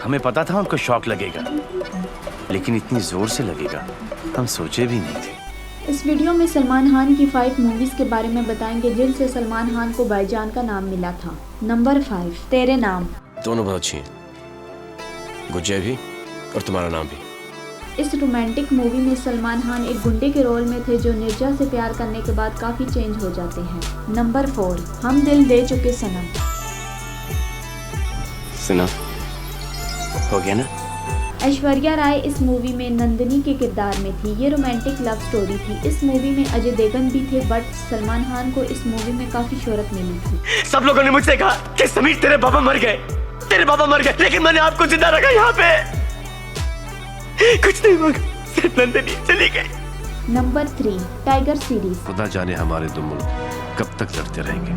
हमें पता था उनको शौक लगेगा, लेकिन इतनी जोर से लगेगा हम सोचे भी नहीं थे। इस वीडियो में सलमान खान की 5 मूवीज के बारे में बताएंगे जिनसे सलमान खान को भाईजान का नाम मिला था। नंबर 5, तेरे नाम। दोनों बहुत अच्छी हैं, गुज्जे भी और तुम्हारा नाम भी। इस रोमांटिक मूवी में सलमान खान एक गुंडे के रोल में थे जो निर्जा से प्यार करने के बाद काफी चेंज हो जाते हैं। नंबर 4, हम दिल दे चुके सनम। सुना हो गया ना। ऐश्वर्या राय इस मूवी में नंदिनी के किरदार में थी। ये रोमांटिक लव स्टोरी थी। इस मूवी में अजय देवगन भी थे, बट सलमान खान को इस मूवी में काफी शोहरत मिली थी। सब लोगों ने मुझसे कहा कि समीर तेरे पापा मर गए, लेकिन मैंने आपको जिंदा रखा यहाँ पे। कुछ नहीं मांगा, सिर्फ नंदिनी चली गई। Number 3, tiger series. खुदा जाने हमारे दो मुल्क कब तक लड़ते रहेंगे।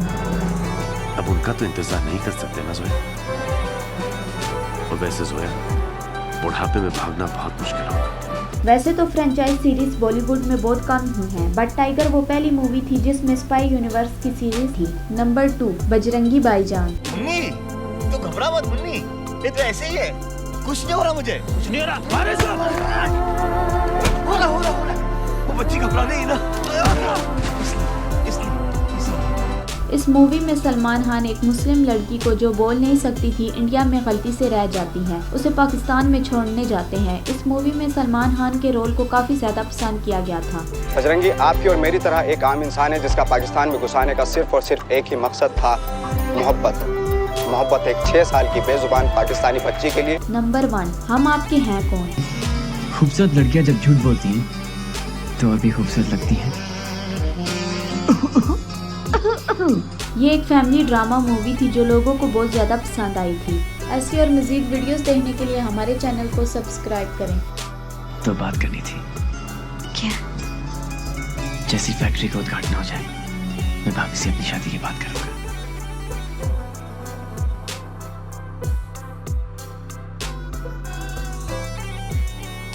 अब उनका तो इंतजार नहीं कर सकते ना जोया। और वैसे जोया, बुढ़ापे में भागना बहुत मुश्किल होगा। वैसे तो फ्रेंचाइज सीरीज बॉलीवुड में बहुत कम हुई हैं, बट टाइगर वो पहली मूवी थी जिसमें स्पाई यूनिवर्स की सीरीज थी। नंबर 2, बजरंगी भाईजान। मुन्नी, तो घबरा मत मुन्नी, ये तो ऐसे ही है, कुछ नहीं हो रहा मुझे, कुछ नहीं हो रहा। हो रहा, वो बच्ची घबरा नहीं ना। इस मूवी में सलमान खान एक मुस्लिम लड़की को जो बोल नहीं सकती थी इंडिया में गलती से रह जाती है, उसे पाकिस्तान में छोड़ने जाते हैं। इस मूवी में सलमान खान के रोल को काफी ज्यादा पसंद किया गया था। बजरंगी आपकी और मेरी तरह एक आम इंसान है जिसका पाकिस्तान में घुसाने का सिर्फ और सिर्फ एक ही मकसद था, मोहब्बत एक 6 साल की बेजुबान पाकिस्तानी बच्ची के लिए। नंबर 1, हम आपके हैं कौन। खूबसूरत लड़कियां जब झूठ बोलती हैं तो और भी खूबसूरत लगती हैं। ये एक फैमिली ड्रामा मूवी थी जो लोगों को बहुत ज़्यादा पसंद आई थी। ऐसी और मज़ीद वीडियोस देखने के लिए हमारे चैनल को सब्सक्राइब करें। तो बात करनी थी। क्या? जैसी फैक्ट्री का उद्घाटन हो जाए मैं भाभी से अपनी शादी की बात करूंगा।